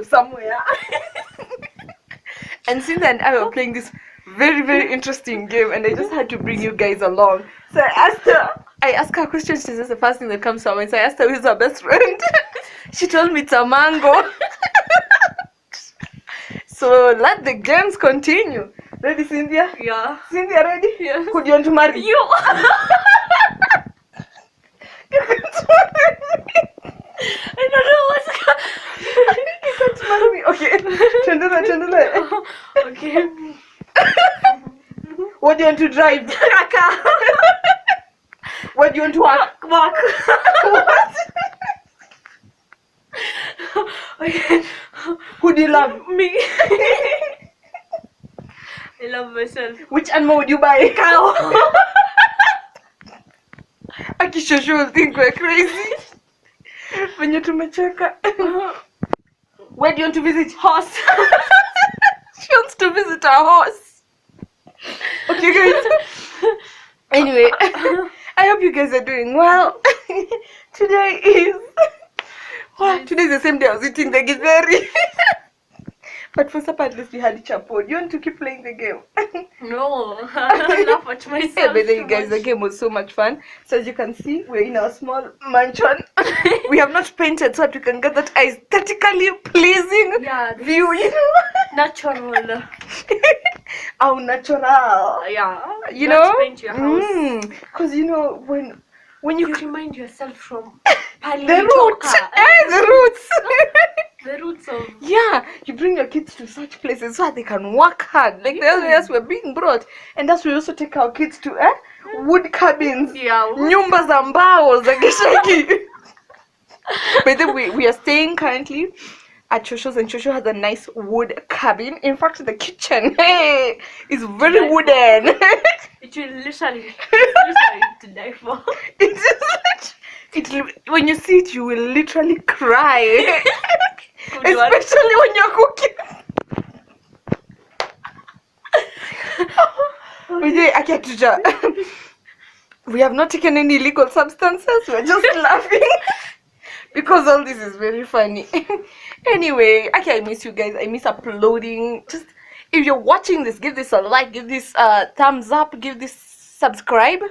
somewhere. And Cynthia and I were playing this very, very interesting game, and I just had to bring you guys along. So I asked her questions. She says the first thing that comes to her mind. So I asked her who's her best friend. She told me it's a mango. So let the games continue. Ready, Cynthia? Yeah. Cynthia, ready? Yeah. Who do you want to marry? You. I don't know what's You can't marry me. Okay. Chandula. Okay. What do you want to drive? What do you want to work? What? Okay. Who do you love? Me. I love myself. Which animal would you buy? Cow. Akishosho will think we're crazy. Venye tumecheka. Where do you want to visit? Horse. She wants to visit a horse. Okay, guys. Anyway, I hope you guys are doing well. Today is the same day I was eating the githeri. But for supper, at least we had chapo. Do you want to keep playing the game? No. I laugh at myself. Yeah, but then you guys, the game was so much fun. So as you can see, we're in our small mansion. We have not painted so that we can get that aesthetically pleasing view, you know. Natural. How natural. Yeah. You know? Paint your house. Because you know when you remind yourself from the roots. The roots. The roots of you bring your kids to such places so that they can work hard. Like the other years we're being brought, and that's why we also take our kids to wood cabins. Nyumba za mbao za gishaki. But then we are staying currently at Chosho's, and Chosho has a nice wood cabin. In fact, the kitchen is very wooden. It will literally to die for. When you see it, you will literally cry. Especially when you're cooking. We have not taken any illegal substances. We're just laughing because all this is very funny. Anyway, I miss you guys. I miss uploading. Just if you're watching this, give this a like, give this a thumbs up, give this subscribe,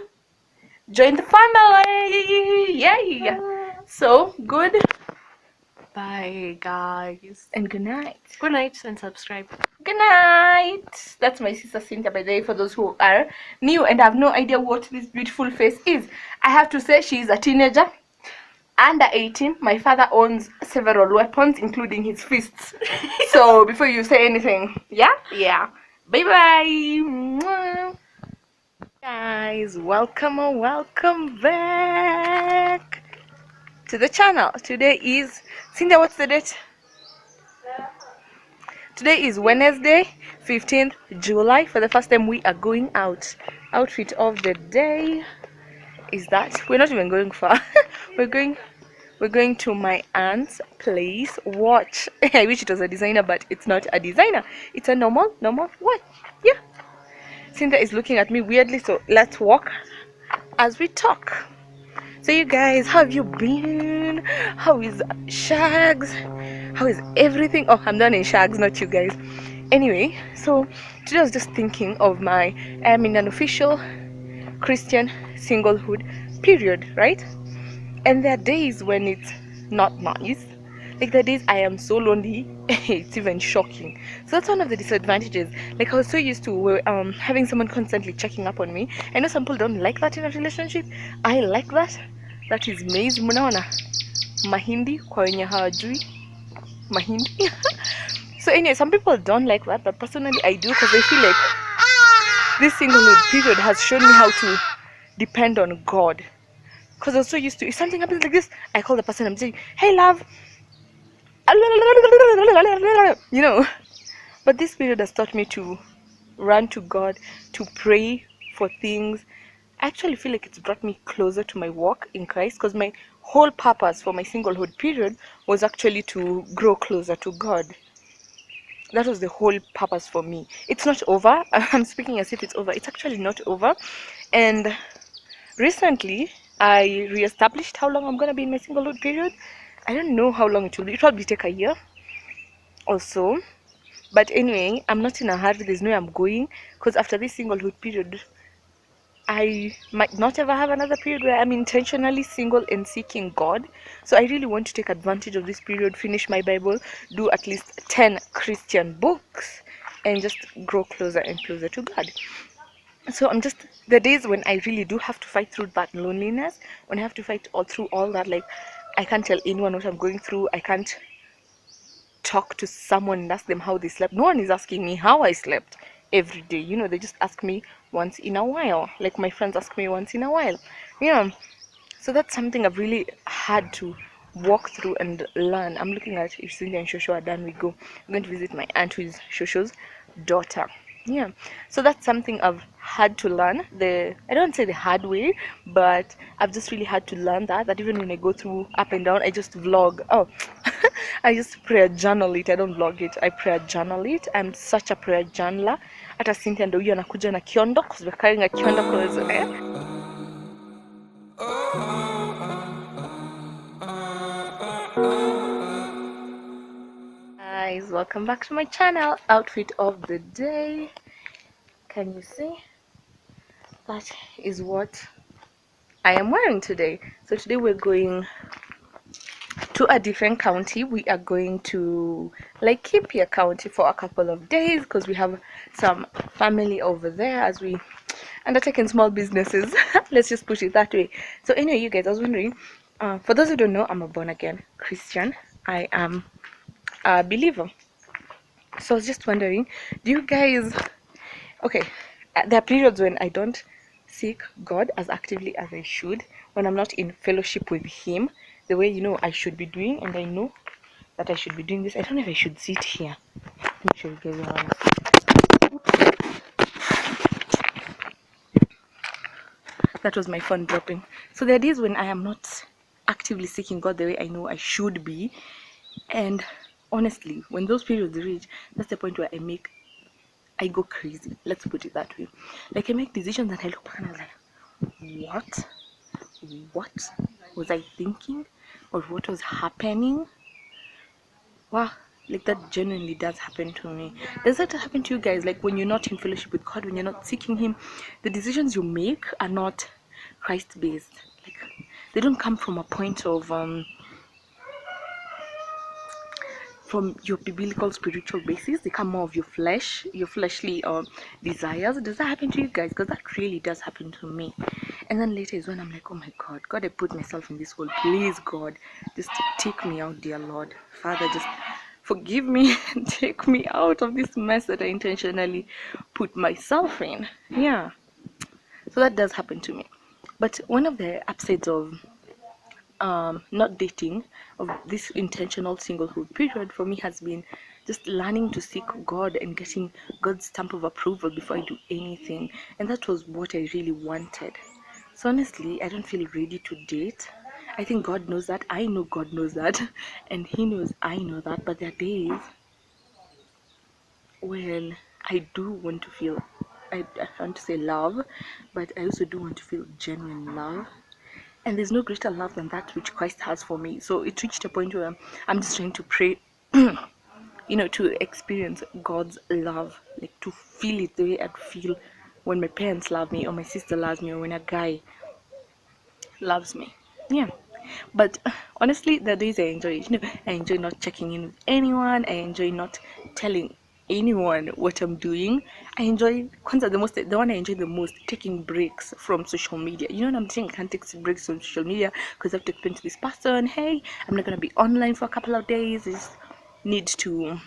join the family. Yay! So good. Bye, guys. And good night. Good night and subscribe. Good night. That's my sister Cynthia, by the way, for those who are new and have no idea what this beautiful face is. I have to say she is a teenager, under 18. My father owns several weapons, including his fists. So before you say anything, yeah. Bye-bye. Guys, welcome back to the channel. Today is Cynthia, what's the date? Today is Wednesday, 15th July. For the first time we are going out. Outfit of the day is that we're not even going far. we're going to my aunt's place. Watch. I wish it was a designer, but it's not a designer. It's a normal watch. Yeah. Cynthia is looking at me weirdly, so let's walk as we talk. So you guys, how have you been? How is Shags? How is everything? Oh, I'm done in Shags, not you guys. Anyway, so today I was just thinking of I'm in an official Christian singlehood period, right? And there are days when it's not nice. Like the days I am so lonely, it's even shocking. So that's one of the disadvantages. Like I was so used to having someone constantly checking up on me. I know some people don't like that in a relationship. I like that. That is maize. Munaona mahindi kwa wenye hawajui mahindi. So anyway, some people don't like that, but personally I do, because I feel like this singlehood period has shown me how to depend on God. Because I was so used to, if something happens like this, I call the person, I'm saying, hey love, you know. But this period has taught me to run to God, to pray for things. I actually feel like it's brought me closer to my walk in Christ, because my whole purpose for my singlehood period was actually to grow closer to God. That was the whole purpose for me. It's not over. I'm speaking as if it's over. It's actually not over. And recently I re-established how long I'm going to be in my singlehood period. I don't know how long it will be. It will probably take a year. also. But anyway, I'm not in a hurry. There's no way I'm going, because after this singlehood period, I might not ever have another period where I'm intentionally single and seeking God. So I really want to take advantage of this period, finish my Bible, do at least 10 Christian books, and just grow closer and closer to God. So I'm just, the days when I really do have to fight through that loneliness, when I have to fight all through all that, like I can't tell anyone what I'm going through, I can't talk to someone and ask them how they slept. No one is asking me how I slept every day. They just ask me once in a while. Like my friends ask me once in a while. Yeah. So that's something I've really had to walk through and learn. I'm looking at if Cindy and Shosho are done, I'm going to visit my aunt who is Shosho's daughter. Yeah. So that's something I've had to learn. I don't say the hard way, but I've just really had to learn that even when I go through up and down, I just vlog. Oh, I just prayer journal it. I don't vlog it. I prayer journal it. I'm such a prayer journaler. Hata Cynthia ndio huyo anakuja na kiondo, because we're carrying a kiondo, because guys, welcome back to my channel. Outfit of the day. Can you see? That is what I am wearing today. So today we're going to a different county. We are going to Laikipia County for a couple of days, because we have some family over there as we undertaking small businesses. Let's just put it that way. So anyway, you guys, I was wondering, for those who don't know, I'm a born again Christian. I am a believer. So I was just wondering, do you guys, okay, there are periods when I don't seek God as actively as I should, when I'm not in fellowship with Him the way I should be doing, and I know that I should be doing this. I don't know if I should sit here. Make sure you guys are honest. That was my phone dropping. So there are days when I am not actively seeking God the way I know I should be, and honestly, when those periods reach, that's the point where I go crazy. Let's put it that way. Like I make decisions and I look back and I'm like, what was I thinking, or what was happening? Wow, like that genuinely does happen to me. Does that happen to you guys? Like when you're not in fellowship with God, when you're not seeking Him, the decisions you make are not Christ based. Like they don't come from a point of from your biblical spiritual basis. They come more of your flesh, your fleshly desires. Does that happen to you guys? Because that really does happen to me. And then later is when I'm like, oh my God, I put myself in this world. Please, God, just take me out, dear Lord. Father, just forgive me and take me out of this mess that I intentionally put myself in. Yeah. So that does happen to me. But one of the upsides of not dating, of this intentional singlehood period for me, has been just learning to seek God and getting God's stamp of approval before I do anything. And that was what I really wanted. So honestly, I don't feel ready to date. I think God knows that. I know God knows that. And He knows I know that. But there are days when I do want to feel, I want to say love, but I also do want to feel genuine love. And there's no greater love than that which Christ has for me. So it reached a point where I'm just trying to pray, to experience God's love, like to feel it the way I'd feel when my parents love me, or my sister loves me, or when a guy loves me. Yeah. But honestly, the days I enjoy it. I enjoy not checking in with anyone. I enjoy not telling anyone what I'm doing. I enjoy, the one I enjoy the most, taking breaks from social media. You know what I'm saying? I can't take breaks from social media because I have to explain to this person, hey, I'm not gonna be online for a couple of days. I just need to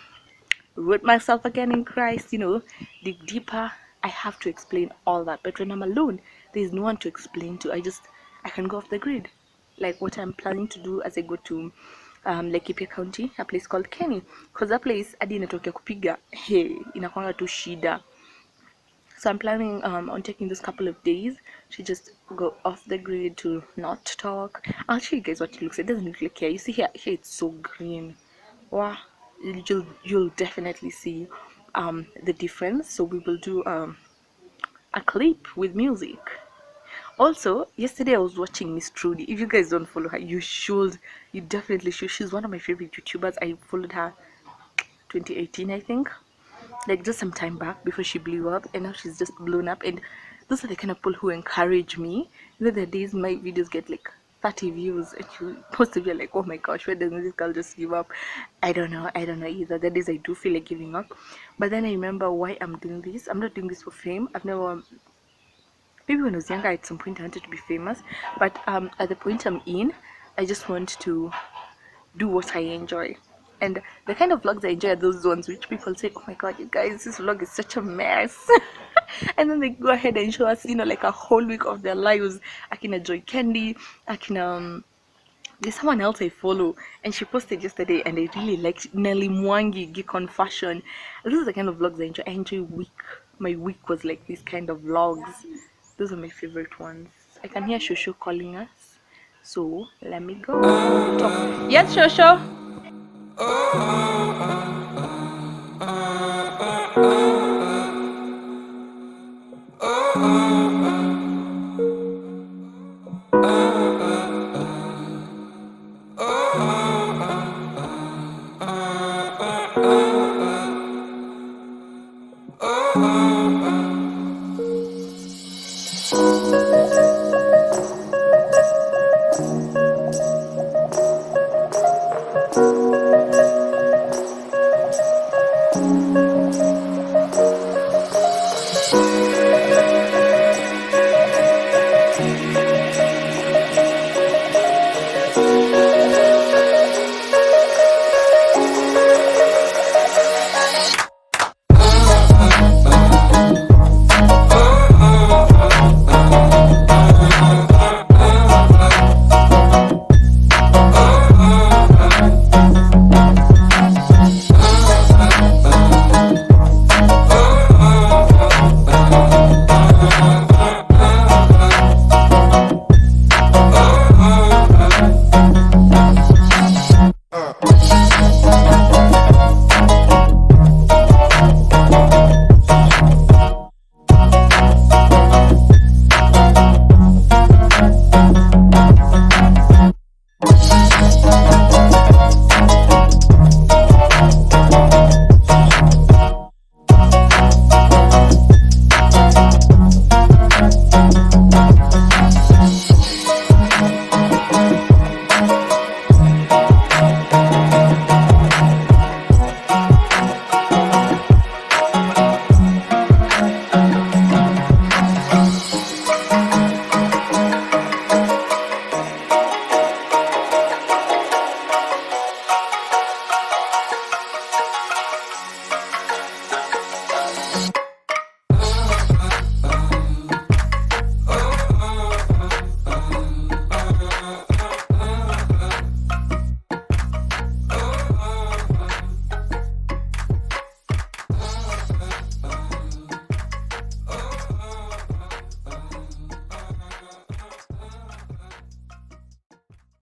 root myself again in Christ, dig deeper. I have to explain all that. But when I'm alone, there's no one to explain to. I can go off the grid. Like what I'm planning to do as I go to Laikipia County, a place called Kenny. Because that place, hadi inatokea kupiga, hey, inakwanga tu shida. So I'm planning on taking this couple of days to just go off the grid, to not talk. I'll show you guys what it looks like. It doesn't look like here. You see here it's so green. Wow, you'll definitely see the difference. So we will do a clip with music. Also, yesterday I was watching Miss Trudy. If you guys don't follow her, you definitely should. She's one of my favorite YouTubers. I followed her 2018, I think, like just some time back before she blew up, and now she's just blown up. And those are the kind of people who encourage me. You know, there are days my videos get like 30 views, and you post a video like, oh my gosh, why doesn't this girl just give up? I don't know either. There are days I do feel like giving up, but then I remember why I'm doing this. I'm not doing this for fame. I've never, maybe when I was younger, at some point I wanted to be famous, but at the point I'm in, I just want to do what I enjoy. And the kind of vlogs I enjoy are those ones which people say, oh my god, you guys, this vlog is such a mess. And then they go ahead and show us, you know, like a whole week of their lives. I can enjoy Candy, I can there's someone else I follow, and she posted yesterday, and I really liked Nelly Mwangi Geek on Fashion. Those are the kind of vlogs I enjoy. I enjoy week. My week was like these kind of vlogs. Those are my favorite ones. I can hear Shosho calling us, so let me go. We'll talk. Yes, Shosho.